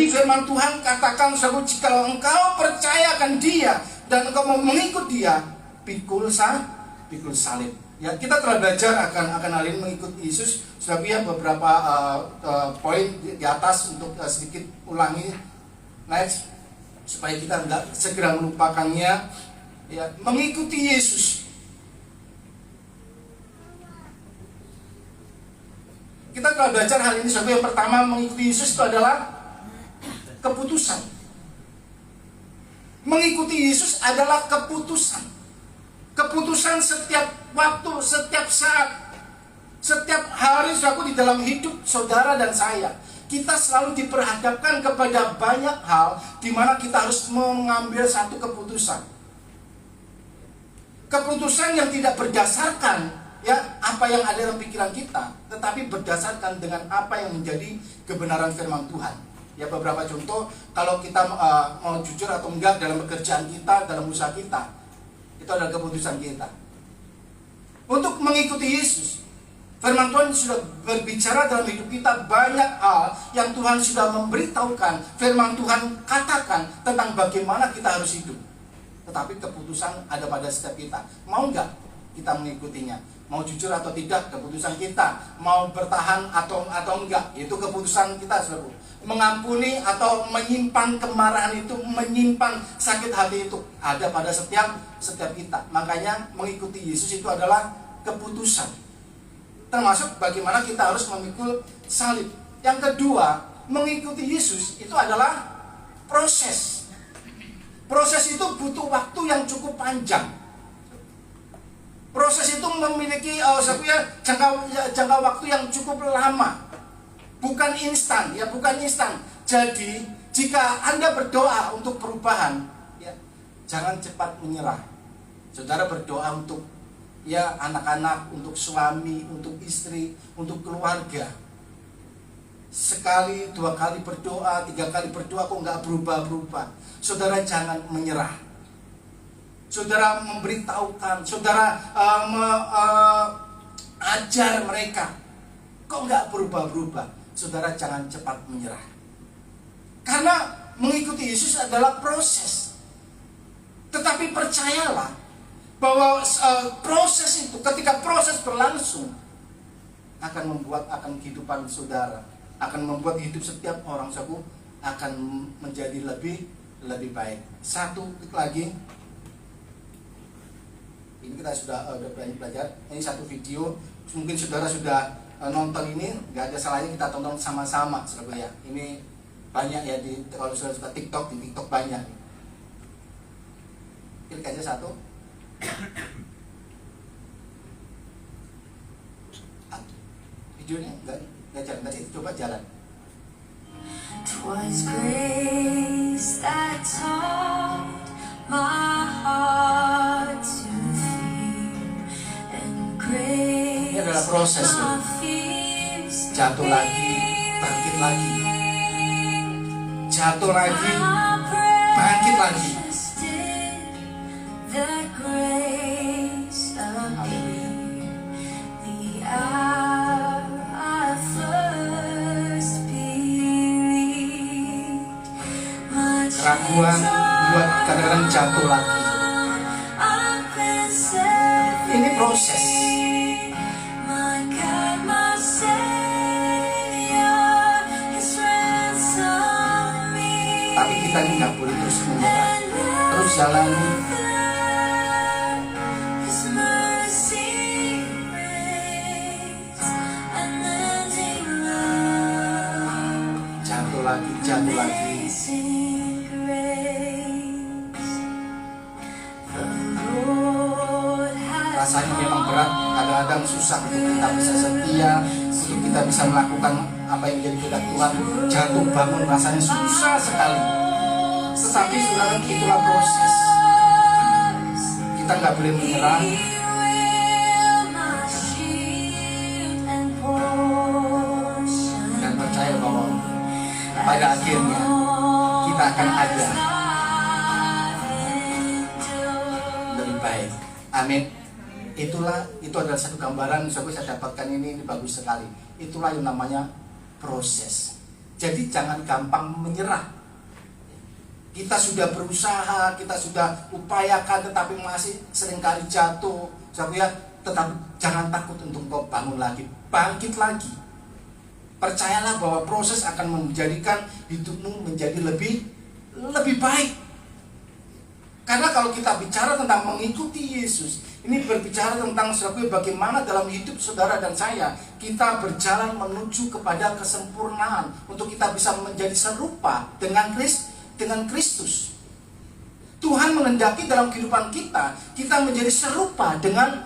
Jadi firman Tuhan katakan, saudara, jika engkau percayakan Dia dan engkau mau mengikut Dia, pikul salib. Ya, kita telah belajar akan hal ini, mengikut Yesus. Sudah ya beberapa poin di atas untuk sedikit ulangi next supaya kita tidak segera melupakannya. Ya, mengikuti Yesus. Kita telah belajar hal ini. Yang pertama, mengikuti Yesus itu adalah keputusan. Mengikuti Yesus adalah keputusan. Keputusan setiap waktu, setiap saat, setiap hari di dalam hidup saudara dan saya. Kita selalu diperhadapkan kepada banyak hal di mana kita harus mengambil satu keputusan. Keputusan yang tidak berdasarkan apa yang ada dalam pikiran kita, tetapi berdasarkan dengan apa yang menjadi kebenaran firman Tuhan. Ya, beberapa contoh, kalau kita mau jujur atau enggak dalam pekerjaan kita, dalam usaha kita, itu adalah keputusan kita. Untuk mengikuti Yesus, firman Tuhan sudah berbicara dalam hidup kita banyak hal yang Tuhan sudah memberitahukan. Firman Tuhan katakan tentang bagaimana kita harus hidup. Tetapi keputusan ada pada setiap kita. Mau enggak kita mengikutinya? Mau jujur atau tidak, keputusan kita. Mau bertahan atau enggak, itu keputusan kita, saudara. Mengampuni atau menyimpan kemarahan itu, menyimpan sakit hati itu, ada pada setiap kita. Makanya mengikuti Yesus itu adalah keputusan. Termasuk bagaimana kita harus memikul salib. Yang kedua, mengikuti Yesus itu adalah proses. Proses itu butuh waktu yang cukup panjang. Proses itu memiliki jangka waktu yang cukup lama. Bukan instan, bukan instan. Jadi, jika Anda berdoa untuk perubahan, jangan cepat menyerah. Saudara berdoa untuk anak-anak, untuk suami, untuk istri, untuk keluarga. Sekali, 2 kali berdoa, 3 kali berdoa kok nggak berubah-berubah. Saudara jangan menyerah. Saudara memberitahukan, saudara ajar mereka, kok nggak berubah-berubah. Saudara jangan cepat menyerah. Karena mengikuti Yesus adalah proses. Tetapi percayalah bahwa proses itu, ketika proses berlangsung, akan kehidupan saudara, akan membuat hidup setiap orang akan menjadi lebih baik. Satu lagi, ini kita sudah belajar. Ini satu video, mungkin saudara sudah nonton ini, nggak ada salahnya kita tonton sama-sama, saudara ya. Ini banyak ya kalau saudara suka TikTok, di TikTok banyak. Klik aja satu. Videonya nggak jalan, tadi coba jalan. Twas grace that taught my heart to fear, and grace. Ini adalah proses. Jatuh lagi, bangkit lagi. Jatuh lagi, bangkit lagi. Keraguan buat kadang-kadang jatuh lagi. Ini proses. Tapi kita ini nggak boleh terus menyerah, terus jalani. Jatuh lagi. Rasanya memang berat, kadang-kadang susah untuk kita bisa setia, untuk kita bisa melakukan apa yang menjadi kehendak Tuhan. Jatuh bangun rasanya susah sekali. Tetapi saudara, itulah proses. Kita nggak boleh menyerah. Dan percaya bahwa pada akhirnya kita akan ada lebih baik. Amin. Itu adalah satu gambaran. Saya dapatkan ini bagus sekali. Itulah yang namanya proses. Jadi jangan gampang menyerah. Kita sudah berusaha, kita sudah upayakan, tetapi masih seringkali jatuh. Tetapi jangan takut untuk kau bangun lagi, bangkit lagi. Percayalah bahwa proses akan menjadikan hidupmu menjadi lebih baik. Karena kalau kita bicara tentang mengikuti Yesus, ini berbicara tentang bagaimana dalam hidup saudara dan saya kita berjalan menuju kepada kesempurnaan untuk kita bisa menjadi serupa dengan Kristus. Tuhan menghendaki dalam kehidupan kita menjadi serupa dengan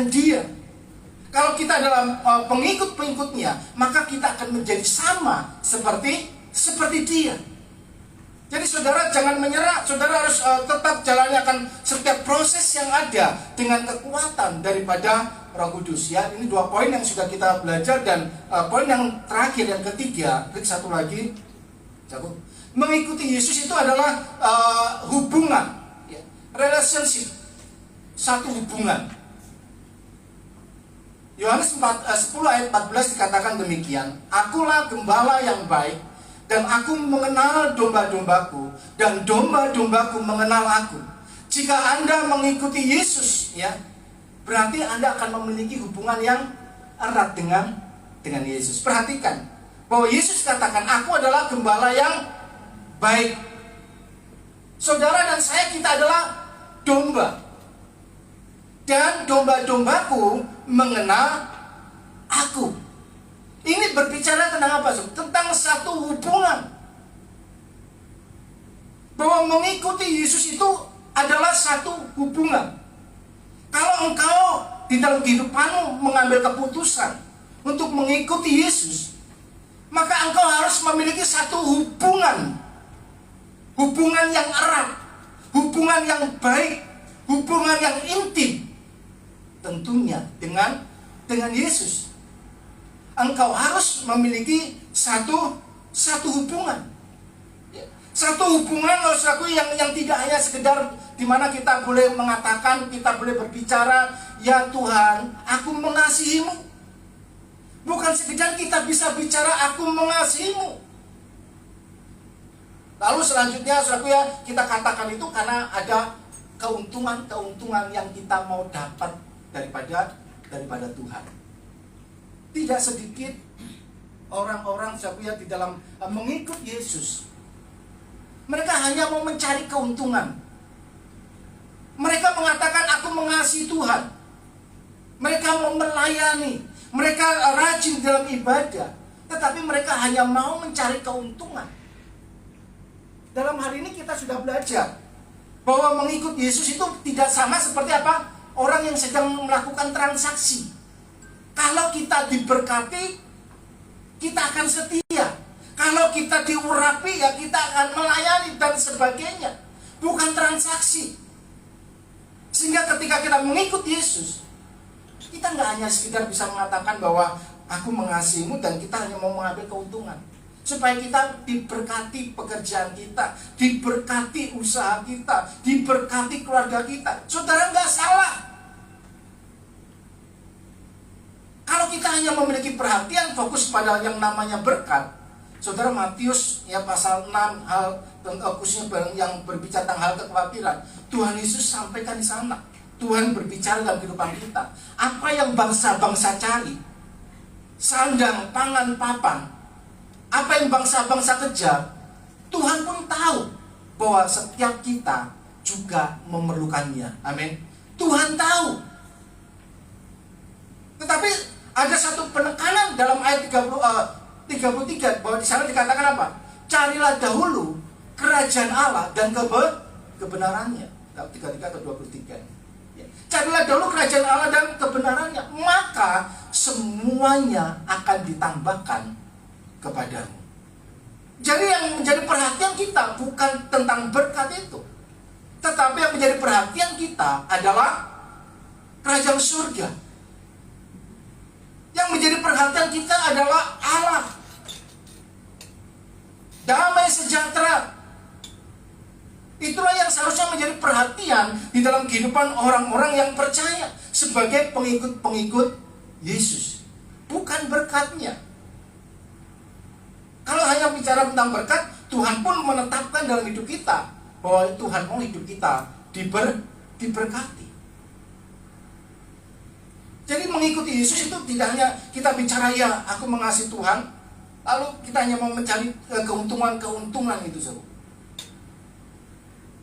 Dia. Kalau kita adalah pengikut-pengikutnya, maka kita akan menjadi sama seperti Dia. Jadi saudara jangan menyerah, saudara harus tetap jalani akan setiap proses yang ada dengan kekuatan daripada Roh Kudus. Ya, ini 2 poin yang sudah kita belajar, dan poin yang terakhir, yang ketiga, klik satu lagi. Mengikuti Yesus itu adalah hubungan, ya, relationship, satu hubungan. Yohanes 10 ayat 14 dikatakan demikian, "Akulah gembala yang baik, dan aku mengenal domba-dombaku, dan domba-dombaku mengenal aku." Jika Anda mengikuti Yesus, ya, berarti Anda akan memiliki hubungan yang erat dengan Yesus. Perhatikan bahwa Yesus katakan, "Aku adalah gembala yang baik." Saudara dan saya, kita adalah domba, dan domba-dombaku mengenal aku. Ini berbicara tentang apa? Tentang satu hubungan. Bahwa mengikuti Yesus itu adalah satu hubungan. Kalau engkau di dalam kehidupanmu mengambil keputusan untuk mengikuti Yesus, maka engkau harus memiliki satu hubungan. Hubungan yang erat, hubungan yang baik, hubungan yang intim. Tentunya dengan Yesus. Engkau harus memiliki satu hubungan. Satu hubungan yang tidak hanya sekedar di mana kita boleh mengatakan, kita boleh berbicara, "Ya Tuhan, aku mengasihimu." Bukan sekedar kita bisa bicara, "Aku mengasihimu." Lalu selanjutnya, kita katakan itu karena ada keuntungan yang kita mau dapat daripada Tuhan. Tidak sedikit orang-orang di dalam mengikut Yesus, mereka hanya mau mencari keuntungan. Mereka mengatakan, "Aku mengasihi Tuhan." Mereka mau melayani, mereka rajin dalam ibadah, tetapi mereka hanya mau mencari keuntungan. Dalam hal ini kita sudah belajar bahwa mengikut Yesus itu tidak sama seperti apa? Orang yang sedang melakukan transaksi. Kalau kita diberkati, kita akan setia. Kalau kita diurapi, ya kita akan melayani dan sebagainya. Bukan transaksi. Sehingga ketika kita mengikut Yesus, kita nggak hanya sekedar bisa mengatakan bahwa "Aku mengasihimu" dan kita hanya mau mengambil keuntungan. Supaya kita diberkati pekerjaan kita, diberkati usaha kita, diberkati keluarga kita. Saudara, nggak salah. Kalau kita hanya memiliki perhatian fokus pada yang namanya berkat, saudara, Matius ya pasal 6 hal khususnya yang berbicara tentang hal kekhawatiran, Tuhan Yesus sampaikan di sana. Tuhan berbicara dalam kehidupan kita. Apa yang bangsa-bangsa cari? Sandang, pangan, papan. Apa yang bangsa-bangsa kejar? Tuhan pun tahu bahwa setiap kita juga memerlukannya. Amin. Tuhan tahu. Tetapi ada satu penekanan dalam ayat 33 bahwa di sana dikatakan apa? Carilah dahulu kerajaan Allah dan kebenarannya. 33 atau 23. Ya. Carilah dahulu kerajaan Allah dan kebenarannya, maka semuanya akan ditambahkan kepadamu. Jadi yang menjadi perhatian kita bukan tentang berkat itu, tetapi yang menjadi perhatian kita adalah kerajaan surga. Yang menjadi perhatian kita adalah Allah, damai sejahtera. Itulah yang seharusnya menjadi perhatian di dalam kehidupan orang-orang yang percaya sebagai pengikut-pengikut Yesus, bukan berkatnya. Kalau hanya bicara tentang berkat, Tuhan pun menetapkan dalam hidup kita bahwa Tuhan mau hidup kita diberkati. Jadi mengikuti Yesus itu tidak hanya kita bicara ya aku mengasihi Tuhan, lalu kita hanya mau mencari keuntungan itu saudara.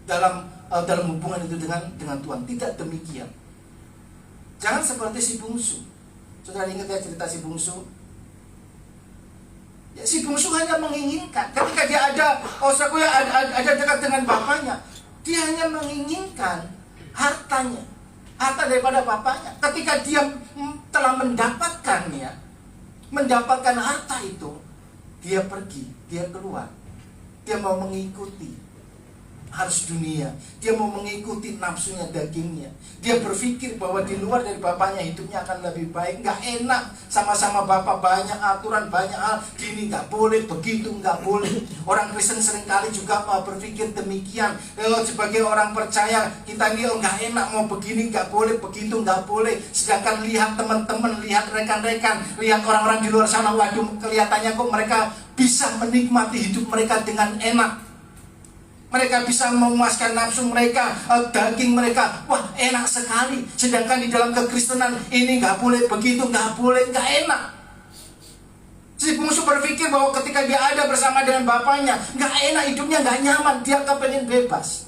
Dalam hubungan itu dengan Tuhan. Tidak demikian. Jangan seperti si bungsu. Saudara ingat ya cerita si bungsu? Ya, si bungsu hanya menginginkan. Ketika dia ada dekat dengan bapaknya, dia hanya menginginkan hartanya, harta daripada bapaknya. Ketika dia telah mendapatkan harta itu, dia pergi, dia keluar, dia mau mengikuti harus dunia. Dia mau mengikuti nafsunya, dagingnya. Dia berpikir bahwa di luar dari bapaknya hidupnya akan lebih baik. Gak enak sama-sama bapak, banyak aturan, banyak hal. Gini gak boleh, begitu gak boleh. Orang Kristen seringkali juga berpikir demikian. Sebagai orang percaya, kita ini gak enak, mau begini gak boleh, begitu gak boleh. Sedangkan lihat teman-teman, lihat rekan-rekan, lihat orang-orang di luar sana, waduh kelihatannya kok mereka bisa menikmati hidup mereka dengan enak. Mereka bisa memuaskan nafsu mereka, daging mereka. Wah, enak sekali. Sedangkan di dalam kekristenan ini gak boleh begitu, gak boleh, gak enak. Si bungsu berpikir bahwa ketika dia ada bersama dengan bapaknya, gak enak, hidupnya gak nyaman. Dia kepengen bebas.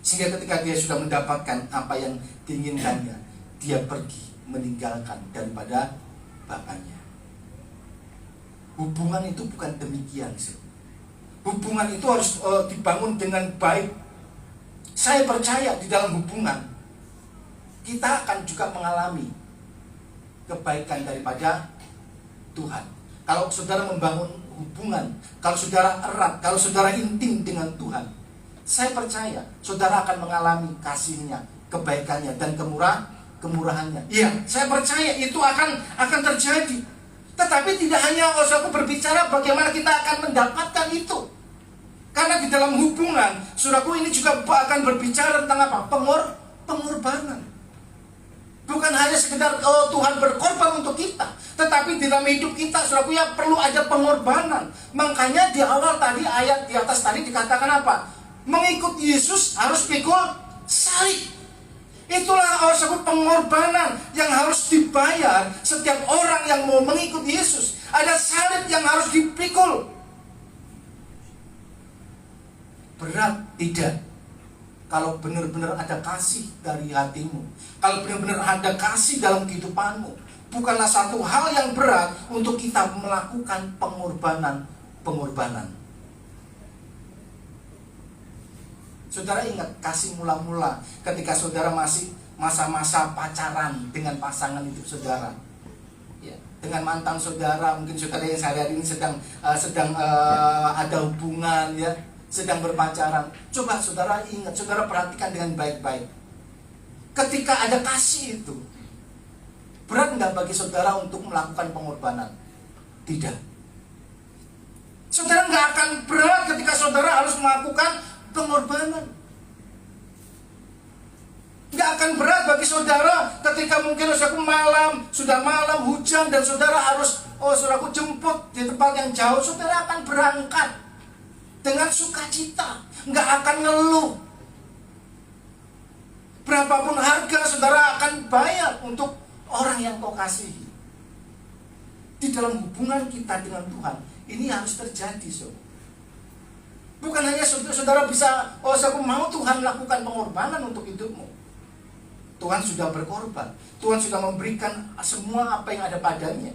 Sehingga ketika dia sudah mendapatkan apa yang diinginkannya, dia pergi meninggalkan daripada bapaknya. Hubungan itu bukan demikian sih. Hubungan itu harus dibangun dengan baik. Saya percaya di dalam hubungan kita akan juga mengalami kebaikan daripada Tuhan. Kalau saudara membangun hubungan, kalau saudara erat, kalau saudara intim dengan Tuhan, saya percaya saudara akan mengalami kasih-Nya, kebaikannya dan kemurahannya. Iya, saya percaya itu akan terjadi. Tetapi tidak hanya aku berbicara bagaimana kita akan mendapatkan itu. Karena di dalam hubungan, saudaraku, ini juga akan berbicara tentang apa? Pengorbanan. Bukan hanya sekedar Tuhan berkorban untuk kita, tetapi di dalam hidup kita, saudaraku, ya perlu ada pengorbanan. Makanya di awal tadi, ayat di atas tadi dikatakan apa? Mengikut Yesus harus pikul salib. Itulah saudaraku pengorbanan yang harus dibayar setiap orang yang mau mengikut Yesus. Ada salib yang harus dipikul. Berat? Tidak. Kalau benar-benar ada kasih dari hatimu, kalau benar-benar ada kasih dalam kehidupanmu, bukanlah satu hal yang berat untuk kita melakukan pengorbanan. Saudara ingat kasih mula-mula ketika saudara masih masa-masa pacaran dengan pasangan hidup saudara, ya, dengan mantan saudara, mungkin saudara yang sehari-hari ini sedang ada hubungan, ya, sedang berpacaran. Coba saudara ingat, saudara perhatikan dengan baik-baik. Ketika ada kasih itu, berat nggak bagi saudara untuk melakukan pengorbanan? Tidak. Saudara nggak akan berat ketika saudara harus melakukan pengorbanan. Nggak akan berat bagi saudara ketika mungkin sudah malam hujan dan saudara harus saudaraku jemput di tempat yang jauh. Saudara akan berangkat dengan sukacita, nggak akan ngeluh. Berapapun harga saudara akan bayar untuk orang yang kau kasihi. Di dalam hubungan kita dengan Tuhan, ini harus terjadi, saudara. Bukan hanya saudara bisa, aku mau Tuhan lakukan pengorbanan untuk hidupmu. Tuhan sudah berkorban. Tuhan sudah memberikan semua apa yang ada padanya.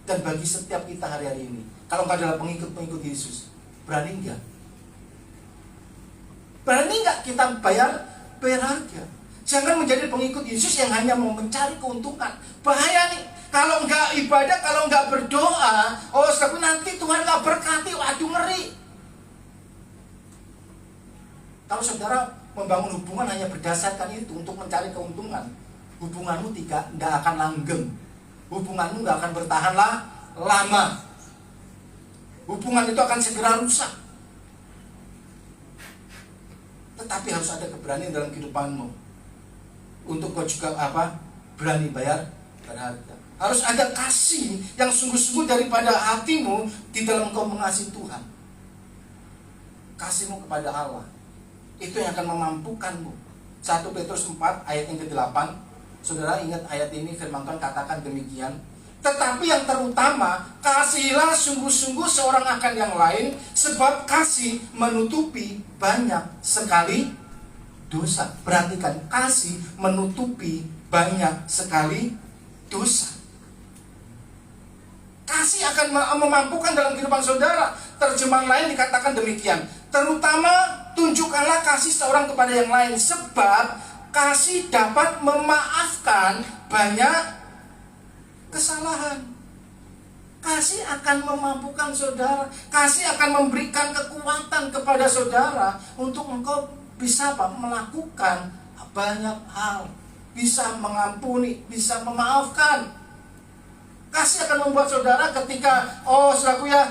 Dan bagi setiap kita hari-hari ini, kalau nggak adalah pengikut Yesus, berani nggak? Berani nggak kita bayar harga? Jangan menjadi pengikut Yesus yang hanya mau mencari keuntungan. Bahaya nih. Kalau nggak ibadah, kalau nggak berdoa, nanti Tuhan nggak berkati. Waduh, ngeri. Kalau saudara membangun hubungan hanya berdasarkan itu untuk mencari keuntungan, hubunganmu tidak akan langgeng. Hubunganmu nggak akan bertahan lama. Hubungan itu akan segera rusak. Tetapi harus ada keberanian dalam kehidupanmu untuk kau juga berani bayar berharga. Harus ada kasih yang sungguh-sungguh daripada hatimu di dalam engkau mengasihi Tuhan. Kasihmu kepada Allah, itu yang akan memampukanmu. 1 Petrus 4 ayat yang ke-8. Saudara ingat ayat ini, firman Tuhan katakan demikian. Tetapi yang terutama, kasihilah sungguh-sungguh seorang akan yang lain, sebab kasih menutupi banyak sekali dosa. Perhatikan, kasih menutupi banyak sekali dosa. Kasih akan memampukan dalam kehidupan saudara. Terjemahan lain dikatakan demikian. Terutama tunjukkanlah kasih seorang kepada yang lain, sebab kasih dapat memaafkan banyak kesalahan. Kasih akan memampukan saudara. Kasih akan memberikan kekuatan kepada saudara untuk engkau bisa melakukan banyak hal. Bisa mengampuni, bisa memaafkan. Kasih akan membuat saudara ketika saudaraku ya,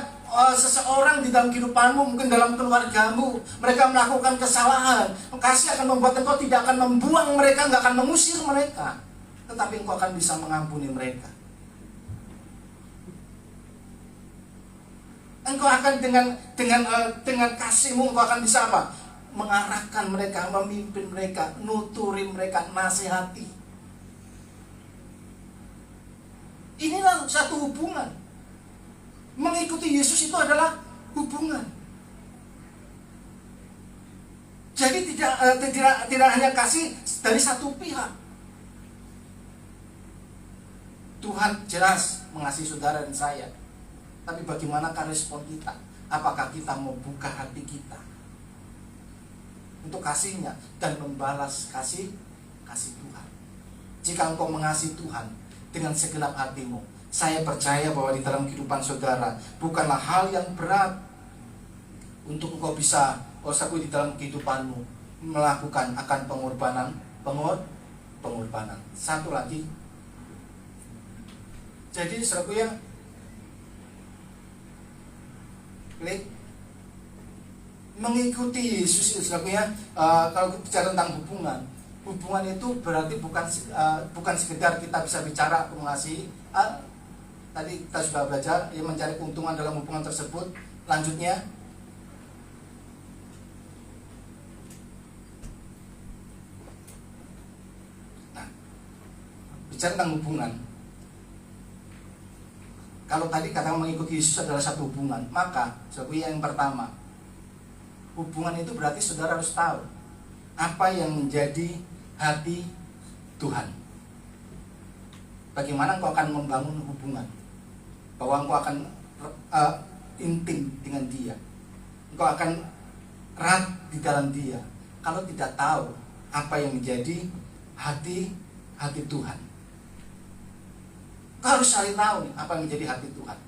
seseorang di dalam kehidupanmu, mungkin dalam keluargamu, mereka melakukan kesalahan. Kasih akan membuat engkau tidak akan membuang mereka, nggak akan mengusir mereka, tetapi engkau akan bisa mengampuni mereka. Engkau akan dengan kasihmu engkau akan bisa apa? Mengarahkan mereka, memimpin mereka, nuturin mereka, nasihati. Inilah satu hubungan. Mengikuti Yesus itu adalah hubungan. Jadi tidak hanya kasih dari satu pihak. Tuhan jelas mengasihi saudara dan saya. Tapi bagaimanakah respon kita? Apakah kita mau buka hati kita untuk kasihnya dan membalas kasih Tuhan? Jika engkau mengasihi Tuhan dengan segenap hatimu, saya percaya bahwa di dalam kehidupan saudara bukanlah hal yang berat untuk engkau bisa di dalam kehidupanmu melakukan akan pengorbanan. Satu lagi, jadi saudaraku ya, mengikuti Yesus saudaraku ya, kalau bicara tentang hubungan itu berarti bukan sekedar kita bisa bicara mengasihi. Tadi kita sudah belajar ya, mencari keuntungan dalam hubungan tersebut. Lanjutnya, bicara tentang hubungan. Kalau tadi kata mengikuti Yesus adalah satu hubungan, maka yang pertama, hubungan itu berarti saudara harus tahu apa yang menjadi hati Tuhan. Bagaimana engkau akan membangun hubungan, bahwa engkau akan intim dengan Dia, engkau akan erat di dalam Dia. Kalau tidak tahu apa yang menjadi hati Tuhan, engkau harus cari tahu apa yang menjadi hati Tuhan.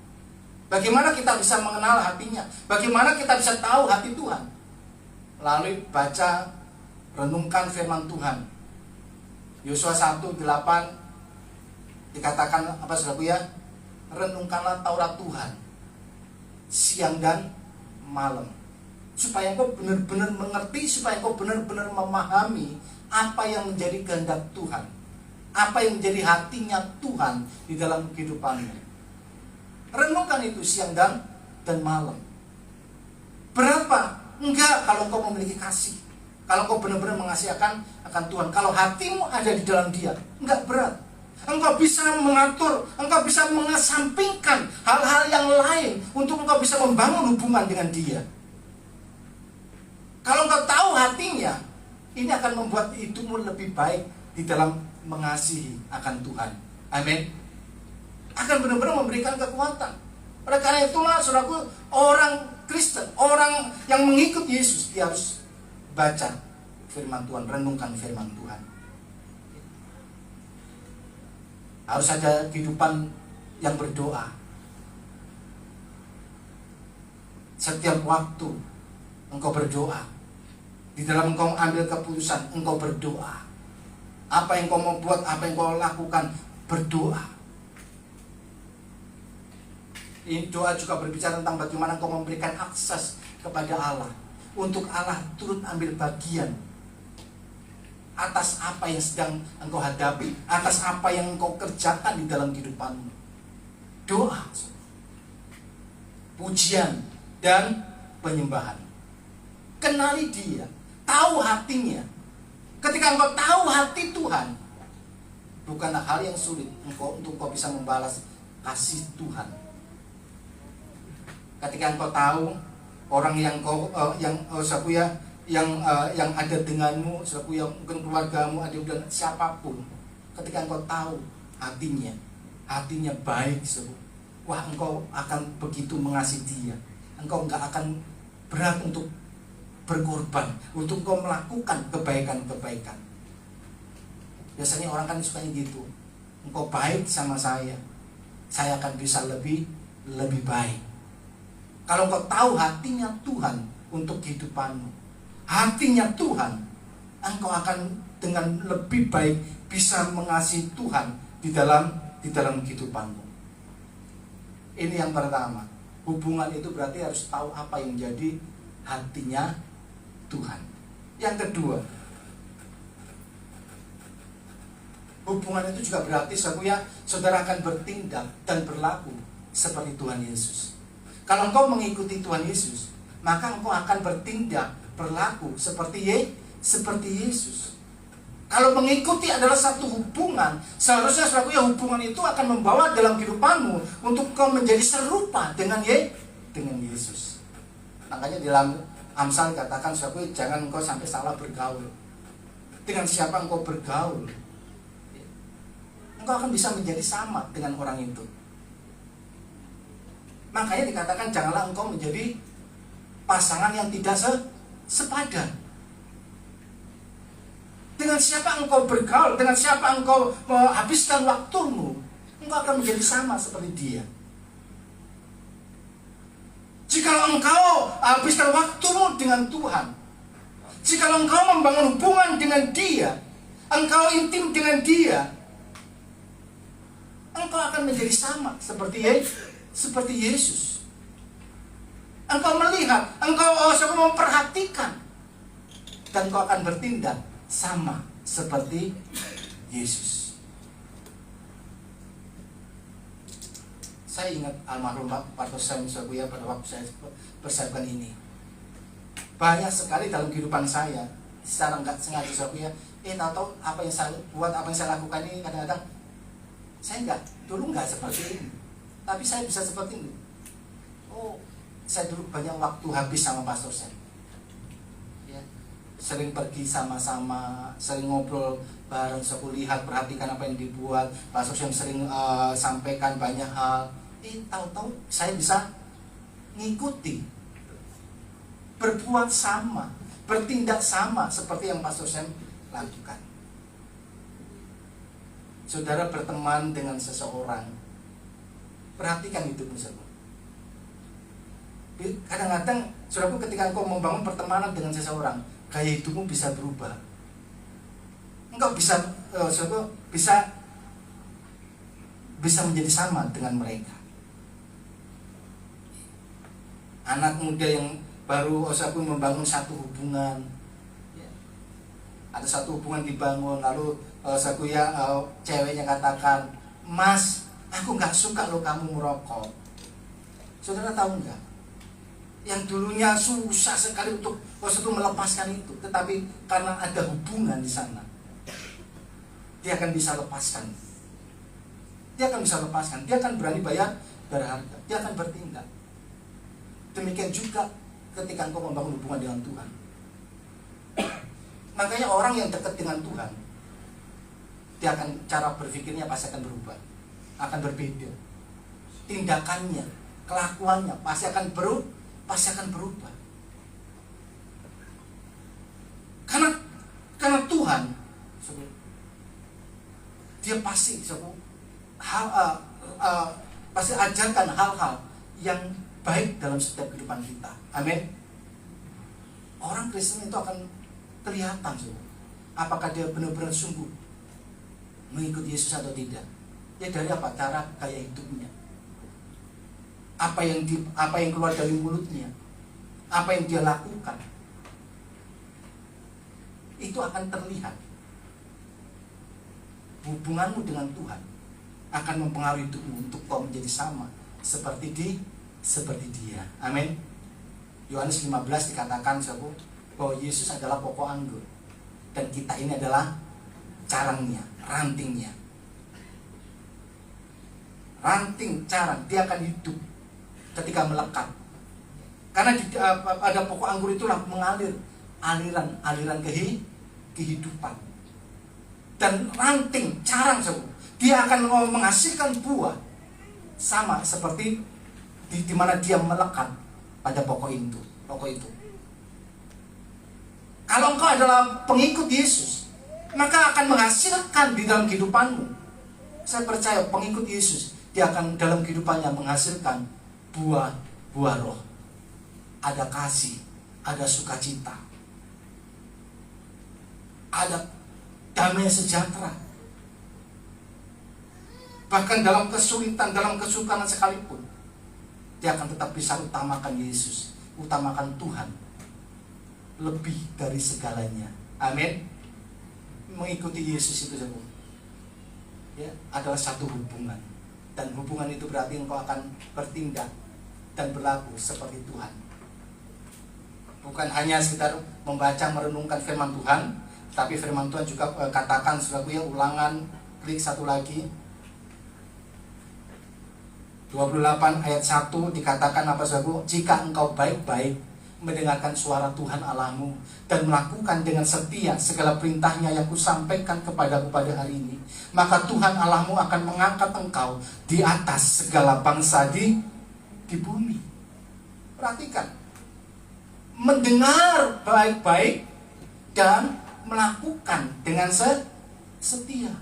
Bagaimana kita bisa mengenal hatinya? Bagaimana kita bisa tahu hati Tuhan? Lalu baca, renungkan firman Tuhan. Yosua 1:8 dikatakan apa saudaraku ya? Renungkanlah Taurat Tuhan siang dan malam, supaya engkau benar-benar mengerti, supaya engkau benar-benar memahami apa yang menjadi kehendak Tuhan, apa yang menjadi hatinya Tuhan di dalam kehidupanmu. Renungkan itu siang dan malam. Berapa? Enggak kalau engkau memiliki kasih, kalau engkau benar-benar mengasihi akan Tuhan, kalau hatimu ada di dalam Dia, enggak berat. Engkau bisa mengatur, engkau bisa mengesampingkan hal-hal yang lain untuk engkau bisa membangun hubungan dengan Dia. Kalau engkau tahu hatinya, ini akan membuat hidupmu lebih baik di dalam mengasihi akan Tuhan. Amin. Akan benar-benar memberikan kekuatan. Oleh karena itulah saudaraku, orang Kristen, orang yang mengikut Yesus, dia harus baca firman Tuhan, renungkan firman Tuhan. Harus ada kehidupan yang berdoa. Setiap waktu engkau berdoa. Di dalam engkau ambil keputusan, engkau berdoa. Apa yang kau mau buat, apa yang kau lakukan, berdoa. Ini doa juga berbicara tentang bagaimana engkau memberikan akses kepada Allah, untuk Allah turut ambil bagian atas apa yang sedang engkau hadapi, atas apa yang engkau kerjakan di dalam kehidupanmu. Doa, pujian, dan penyembahan. Kenali Dia, tahu hatinya. Ketika engkau tahu hati Tuhan, bukanlah hal yang sulit untuk engkau bisa membalas kasih Tuhan. Ketika engkau tahu orang yang yang ada denganmu, yang mungkin keluargamu, adik dan siapapun, ketika engkau tahu hatinya baik, wah, engkau akan begitu mengasihi dia. Engkau nggak akan berat untuk berkorban, untuk engkau melakukan kebaikan-kebaikan. Biasanya orang kan sukanya gitu, engkau baik sama saya akan bisa lebih baik. Kalau engkau tahu hatinya Tuhan untuk kehidupanmu, hatinya Tuhan, engkau akan dengan lebih baik bisa mengasihi Tuhan di dalam kehidupanmu. Ini yang pertama. Hubungan itu berarti harus tahu apa yang jadi hatinya Tuhan. Yang kedua, hubungan itu juga berarti saudara akan bertindak dan berlaku seperti Tuhan Yesus. Kalau engkau mengikuti Tuhan Yesus, maka engkau akan bertindak berlaku seperti Yesus. Kalau mengikuti adalah satu hubungan, seharusnya hubungan itu akan membawa dalam kehidupanmu untuk kau menjadi serupa dengan Yesus. Makanya di dalam Amsal katakan, jangan engkau sampai salah bergaul. Dengan siapa engkau bergaul, engkau akan bisa menjadi sama dengan orang itu. Makanya dikatakan janganlah engkau menjadi pasangan yang tidak sepadan. Dengan siapa engkau bergaul, dengan siapa engkau menghabiskan waktumu, engkau akan menjadi sama seperti dia. Jikalau engkau habiskan waktumu dengan Tuhan, jikalau engkau membangun hubungan dengan dia, engkau intim dengan dia, engkau akan menjadi sama seperti Yesus. Engkau melihat, engkau memperhatikan, dan engkau akan bertindak sama seperti Yesus. Saya ingat almarhum Pak Tosan Sabuya pada waktu saya persiapkan ini. Banyak sekali dalam kehidupan saya, secara nggak sengaja Sabuya, tahu apa yang saya buat, apa yang saya lakukan ini kadang-kadang saya dulu nggak seperti ini, tapi saya bisa seperti ini. Oh, saya dulu banyak waktu habis sama Pastor Sam. Ya, sering pergi sama-sama, sering ngobrol bareng, saya lihat, perhatikan apa yang dibuat. Pastor Sam sering sampaikan banyak hal. Tahu-tahu saya bisa ngikuti, berbuat sama, bertindak sama seperti yang Pastor Sam lakukan. Saudara berteman dengan seseorang, perhatikan itu saudara. Kadang-kadang saudaraku, ketika engkau membangun pertemanan dengan seseorang, gaya hidupmu bisa berubah. Engkau bisa menjadi sama dengan mereka. Anak muda yang baru membangun satu hubungan, ada satu hubungan dibangun, lalu ceweknya katakan, "Mas, aku nggak suka lo kamu merokok." Saudara tahu nggak? Yang dulunya susah sekali untuk melepaskan itu, tetapi karena ada hubungan di sana, dia akan bisa lepaskan. Dia akan berani bayar berharga. Dia akan bertindak. Demikian juga ketika engkau membangun hubungan dengan Tuhan. Makanya orang yang dekat dengan Tuhan, dia akan, cara berpikirnya pasti akan berubah, akan berbeda. Tindakannya, kelakuannya pasti akan berubah. Karena Tuhan, dia pasti pasti ajarkan hal-hal yang baik dalam setiap kehidupan kita. Amin. Orang Kristen itu akan kelihatan, apakah dia benar-benar sungguh mengikuti Yesus atau tidak. Ya dari apa? Cara gaya hidupnya. Apa yang keluar dari mulutnya, apa yang dia lakukan, itu akan terlihat hubunganmu dengan Tuhan akan mempengaruhi hidupmu untuk kau menjadi sama seperti Dia. Amin. Yohanes 15 dikatakan bahwa Yesus adalah pokok anggur dan kita ini adalah carangnya, rantingnya. Ranting, carang, dia akan hidup ketika melekat. Karena pada pokok anggur itulah mengalir aliran kehidupan. Dan ranting, carang, dia akan menghasilkan buah sama seperti di mana dia melekat pada pokok itu. Kalau engkau adalah pengikut Yesus, maka akan menghasilkan di dalam kehidupanmu. Saya percaya pengikut Yesus, dia akan dalam kehidupannya menghasilkan buah roh. Ada kasih, ada sukacita, ada damai sejahtera. Bahkan dalam kesulitan, dalam kesukaran sekalipun, dia akan tetap bisa utamakan Yesus, utamakan Tuhan lebih dari segalanya. Amin. Mengikuti Yesus itu adalah satu hubungan. Dan hubungan itu berarti engkau akan bertindak dan berlaku seperti Tuhan. Bukan hanya sekedar membaca, merenungkan firman Tuhan, tapi firman Tuhan juga katakan, saudaraku, Ulangan, klik satu lagi, 28 ayat 1 dikatakan apa, saudaraku? Jika engkau baik-baik mendengarkan suara Tuhan Allahmu dan melakukan dengan setia segala perintahnya yang kusampaikan kepadamu pada hari ini, maka Tuhan Allahmu akan mengangkat engkau di atas segala bangsa di bumi. Perhatikan, mendengar baik-baik dan melakukan dengan setia.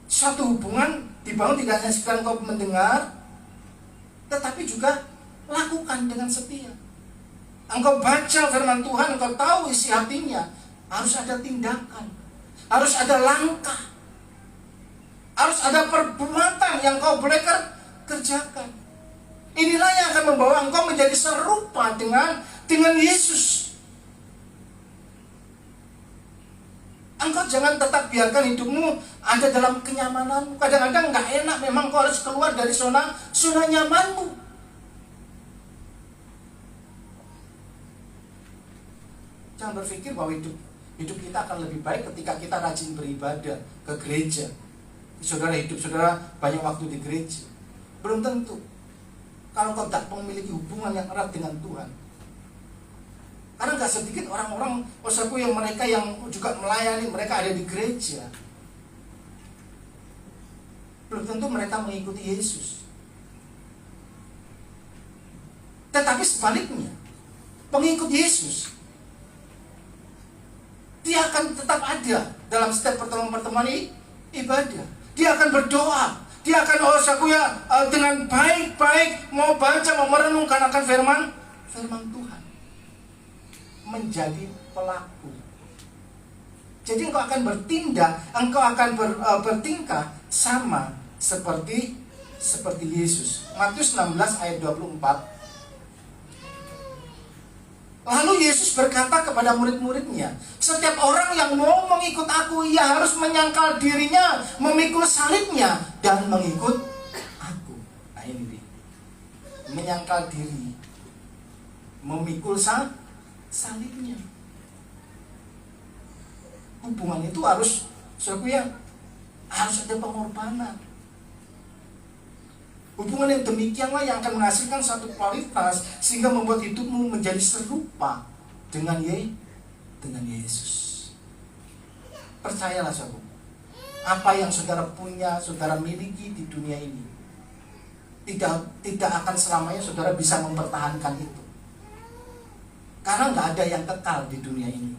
Suatu hubungan dibangun tidak hanya sekedar engkau mendengar, tetapi juga lakukan dengan setia. Engkau baca firman Tuhan, engkau tahu isi hatinya, harus ada tindakan, harus ada langkah, harus ada perbuatan yang kau boleh kerjakan. Inilah yang akan membawa engkau menjadi serupa dengan Yesus. Engkau jangan tetap biarkan hidupmu ada dalam kenyamanan. Kadang-kadang nggak enak, memang kau harus keluar dari zona nyamanmu. Jangan berpikir bahwa hidup kita akan lebih baik ketika kita rajin beribadah ke gereja. Hidup saudara banyak waktu di gereja. Belum tentu. Kalau kau tak memiliki hubungan yang erat dengan Tuhan. Karena gak sedikit orang-orang yang mereka yang juga melayani, mereka ada di gereja, belum tentu mereka mengikuti Yesus. Tetapi sebaliknya, pengikut Yesus, dia akan tetap ada dalam setiap pertemuan-pertemuan ibadah. Dia akan berdoa, dia akan dengan baik-baik mau baca, mau merenungkan akan firman Tuhan. Menjadi pelaku. Jadi engkau akan bertindak, engkau akan bertingkah sama seperti Yesus. Matius 16 ayat 24. Lalu Yesus berkata kepada murid-muridnya, setiap orang yang mau mengikut aku, ia harus menyangkal dirinya, memikul salibnya, dan mengikut aku. Nah ini dia. Menyangkal diri, memikul salibnya. Hubungan itu harus ada pengorbanan. Hubungan yang demikianlah yang akan menghasilkan satu kualitas sehingga membuat hidupmu menjadi serupa dengan Yesus. Percayalah saudara, apa yang saudara punya, saudara miliki di dunia ini, tidak akan selamanya saudara bisa mempertahankan itu. Karena nggak ada yang kekal di dunia ini.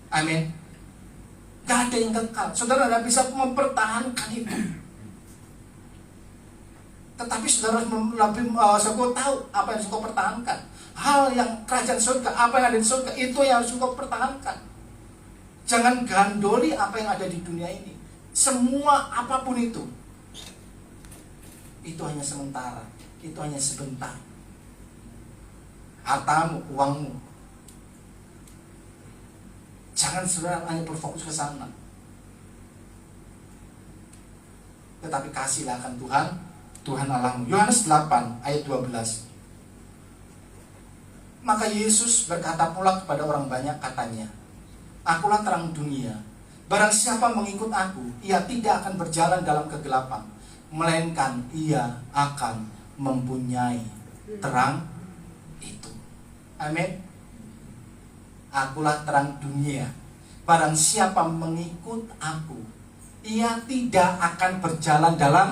Amin. Nggak ada yang kekal. Saudara nggak bisa mempertahankan itu. Tetapi saudara lebih tahu apa yang harus kau pertahankan. Hal yang kerajaan surga, apa yang ada di surga, itu yang harus kau pertahankan. Jangan gandoli apa yang ada di dunia ini. Semua apapun itu hanya sementara. Itu hanya sebentar. Hartamu, uangmu. Jangan saudara hanya berfokus ke sana, tetapi kasihlah akan Tuhan Allahmu. Yohanes 8 ayat 12. Maka Yesus berkata pula kepada orang banyak, katanya, Akulah terang dunia. Barang siapa mengikut aku, ia tidak akan berjalan dalam kegelapan, melainkan ia akan mempunyai terang itu. Amin. Akulah terang dunia. Barang siapa mengikut aku, ia tidak akan berjalan dalam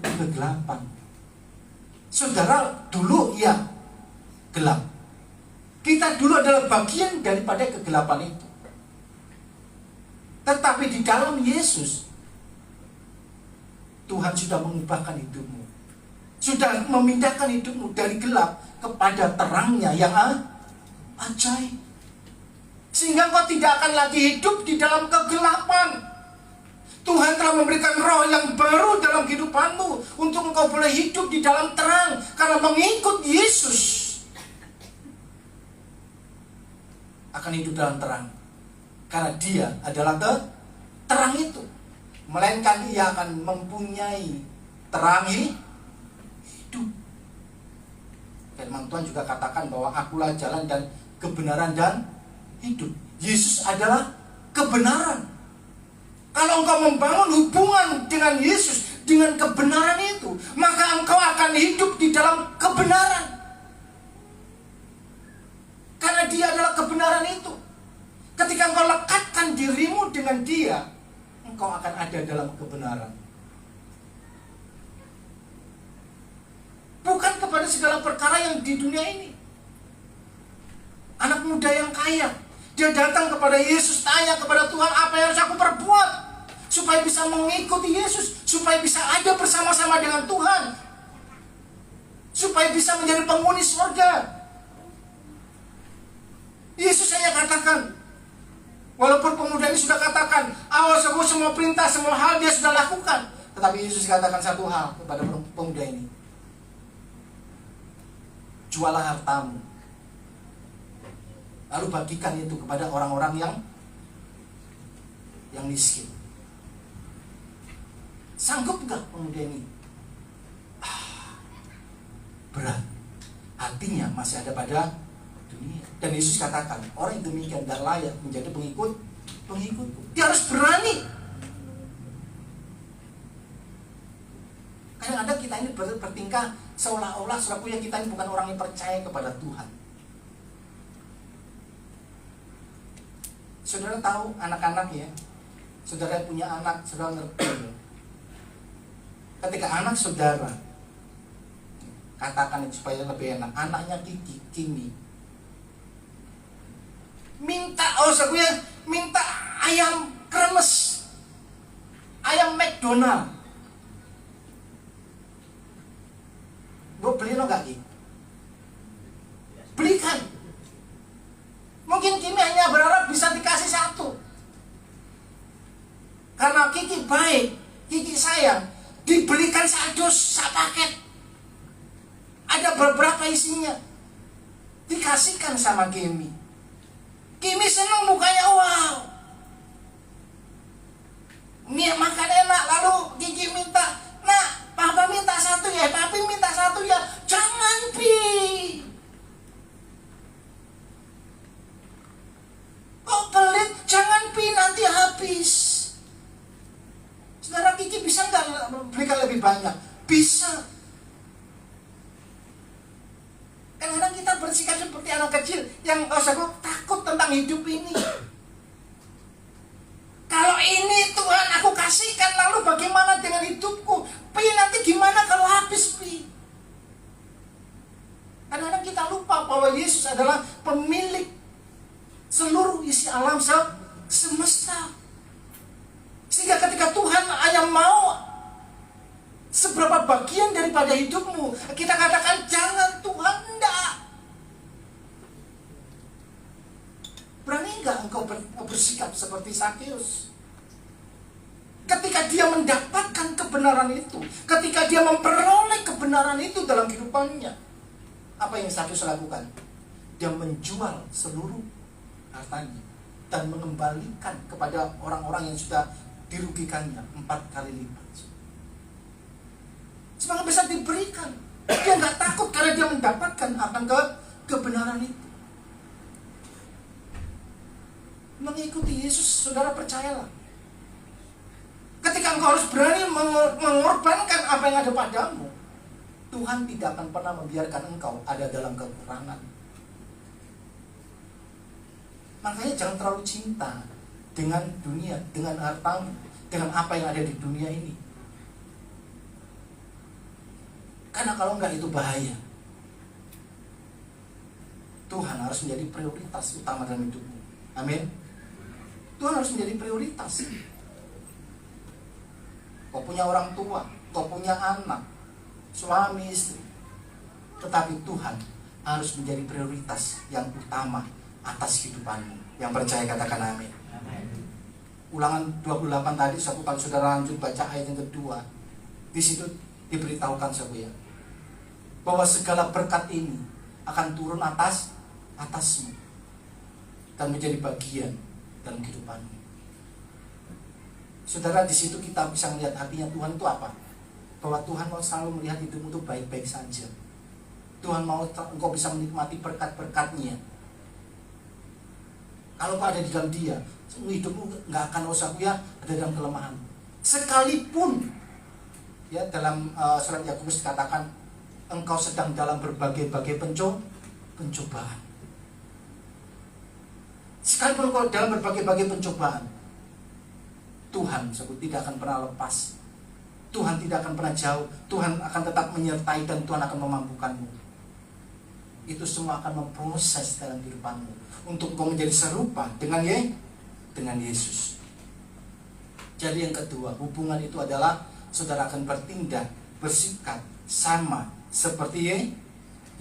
kegelapan. Saudara, dulu ia gelap. Kita dulu adalah bagian daripada kegelapan itu. Tetapi di dalam Yesus, Tuhan sudah mengubahkan hidupmu. Sudah memindahkan hidupmu dari gelap kepada terangnya yang ajaib. Sehingga kau tidak akan lagi hidup di dalam kegelapan. Tuhan telah memberikan roh yang baru dalam kehidupanmu untuk engkau boleh hidup di dalam terang. Karena mengikut Yesus akan hidup dalam terang. Karena dia adalah terang itu. Melainkan ia akan mempunyai terang hidup. Firman Tuhan juga katakan bahwa akulah jalan dan kebenaran dan hidup. Yesus adalah kebenaran. Kalau engkau membangun hubungan dengan Yesus, dengan kebenaran itu, maka engkau akan hidup di dalam kebenaran. Karena dia adalah kebenaran itu. Ketika engkau lekatkan dirimu dengan dia, engkau akan ada dalam kebenaran. Bukan kepada segala perkara yang di dunia ini. Anak muda yang kaya, dia datang kepada Yesus, tanya kepada Tuhan, apa yang harus aku perbuat supaya bisa mengikuti Yesus, supaya bisa ada bersama-sama dengan Tuhan, supaya bisa menjadi penghuni surga. Yesus hanya katakan, walaupun pemuda ini sudah katakan, awas aku semua perintah, semua hal dia sudah lakukan, tetapi Yesus katakan satu hal kepada pemuda ini, jualah hartamu, lalu bagikan itu kepada orang-orang yang miskin. Sanggup gak pemuda ini? Berat. Artinya masih ada pada dunia. Dan Yesus katakan, orang yang demikian tidak layak menjadi pengikutku. Dia harus berani. Kadang-kadang kita ini bertingkah seolah-olah saudaraku yang kita ini bukan orang yang percaya kepada Tuhan. Saudara tahu anak-anak ya, saudara punya anak, saudara ngerti. Ketika anak saudara, katakan itu supaya lebih enak, anaknya Kimi minta, minta ayam kremes, ayam McDonald, gue beli lo gak Ki? Belikan. Mungkin Kimi hanya berharap bisa dikasih satu. Karena Kiki baik, Kiki sayang, dibelikan sadus, paket. Ada beberapa isinya. Dikasihkan sama Kimi. Kimi senang mukanya, wow. Nih makan enak, lalu Kiki minta, nak, papa minta satu ya, papi minta satu ya. Jangan Pi. Kok pelit? Jangan Pi, nanti habis. Saudara, Kiki bisa nggak berikan lebih banyak? Bisa. Kadang-kadang kita bersikap seperti anak kecil yang takut tentang hidup ini. Kalau ini Tuhan aku kasihkan, lalu bagaimana dengan hidupku? Pi, nanti gimana kalau habis Pi? Kadang-kadang kita lupa bahwa Yesus adalah pemilik seluruh isi alam semesta. Sehingga ketika Tuhan hanya mau seberapa bagian daripada hidupmu, kita katakan jangan Tuhan, enggak. Berani enggak engkau bersikap seperti Sakeus? Ketika dia mendapatkan kebenaran itu, ketika dia memperoleh kebenaran itu dalam kehidupannya, apa yang Sakeus lakukan? Dia menjual seluruh hartanya, dan mengembalikan kepada orang-orang yang sudah dirugikannya 4 kali lipat. Semangat besar diberikan. Dia nggak takut karena dia mendapatkan akan kebenaran itu. Mengikuti Yesus, saudara percayalah. Ketika engkau harus berani mengorbankan apa yang ada padamu, Tuhan tidak akan pernah membiarkan engkau ada dalam kekurangan. Makanya jangan terlalu cinta dengan dunia, dengan hartamu, dengan apa yang ada di dunia ini. Karena kalau enggak itu bahaya. Tuhan harus menjadi prioritas utama dalam hidupmu. Amin. Tuhan harus menjadi prioritas. Kau punya orang tua, kau punya anak, suami, istri. Tetapi Tuhan harus menjadi prioritas yang utama atas kehidupanmu. Yang percaya katakan amin. Ulangan 28 tadi, kalau saudara lanjut baca ayat yang kedua, di situ diberitahukan saudara bahwa segala berkat ini akan turun atasmu dan menjadi bagian dalam kehidupanmu. Saudara, di situ kita bisa melihat hatinya Tuhan itu apa? Bahwa Tuhan mau selalu melihat hidupmu itu baik-baik saja. Tuhan mau engkau bisa menikmati berkat-berkatnya. Kalau kau ada di dalam Dia, hidupmu nggak akan usah ada dalam kelemahan. Sekalipun ya dalam surat Yakobus dikatakan engkau sedang dalam berbagai-bagai pencobaan. Sekalipun engkau dalam berbagai-bagai pencobaan, Tuhan tidak akan pernah lepas. Tuhan tidak akan pernah jauh. Tuhan akan tetap menyertai dan Tuhan akan memampukanmu. Itu semua akan memproses dalam kehidupanmu untuk kau menjadi serupa dengan Yesus. Jadi yang kedua, hubungan itu adalah saudara akan bertindak, bersikap sama seperti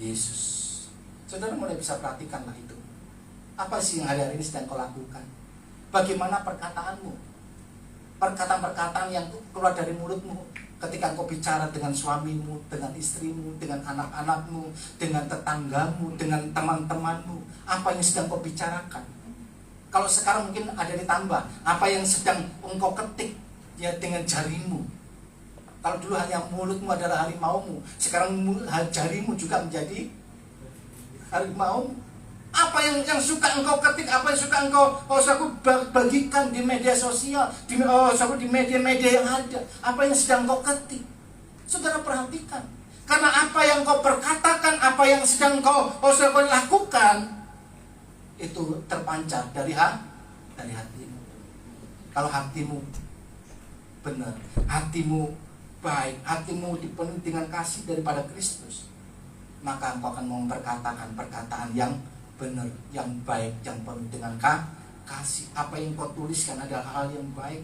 Yesus. Saudara mulai bisa perhatikanlah itu. Apa sih yang hari-hari ini sedang kau lakukan? Bagaimana perkataanmu? Perkataan-perkataan yang keluar dari mulutmu ketika engkau bicara dengan suamimu, dengan istrimu, dengan anak-anakmu, dengan tetanggamu, dengan teman-temanmu, apa yang sedang kau bicarakan? Kalau sekarang mungkin ada ditambah, apa yang sedang engkau ketik ya dengan jarimu. Kalau dulu hanya mulutmu adalah harimaumu, sekarang jarimu juga menjadi harimau. Apa yang suka engkau ketik, apa yang suka engkau bagikan di media sosial, di media-media yang ada, apa yang sedang engkau ketik. Saudara perhatikan, karena apa yang kau perkatakan, apa yang sedang kau lakukan, itu terpancar dari hatimu. Kalau hatimu benar, hatimu baik, hatimu dipenuhi dengan kasih daripada Kristus, maka engkau akan memperkatakan perkataan yang benar, yang baik, yang penuh dengan kasih. Apa yang kau tuliskan adalah hal yang baik,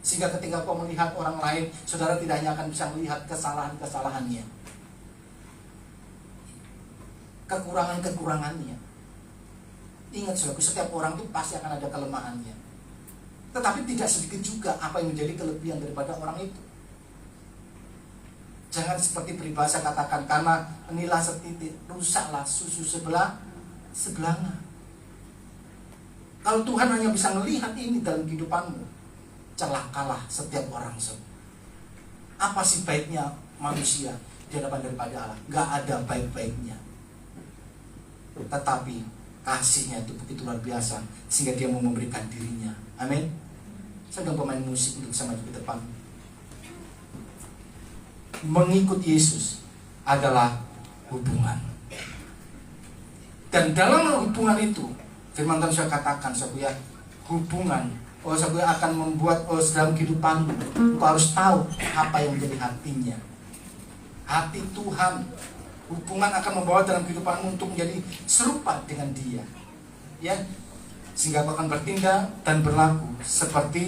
sehingga ketika kau melihat orang lain, saudara tidak hanya akan bisa melihat kesalahan-kesalahannya, kekurangan-kekurangannya. Ingat saudara, setiap orang itu pasti akan ada kelemahannya, tetapi tidak sedikit juga apa yang menjadi kelebihan daripada orang itu. Jangan seperti peribahasa katakan, karena nila setitik rusaklah susu sebelanga. Kalau Tuhan hanya bisa melihat ini dalam kehidupanmu, celakalah setiap orang. Apa sih baiknya manusia di hadapan daripada Allah? Gak ada baik-baiknya. Tetapi kasihnya itu begitu luar biasa, sehingga dia mau memberikan dirinya. Amin. Sedang pemain musik untuk bisa maju ke depan. Mengikut Yesus adalah hubungan. Dan dalam hubungan itu, firman Tuhan saya katakan, saudara, hubungan, saudara akan membuat dalam kehidupanmu, kau harus tahu apa yang menjadi hatinya. Hati Tuhan, hubungan akan membawa dalam kehidupanmu untuk menjadi serupa dengan Dia, ya, sehingga kau akan bertindak dan berlaku seperti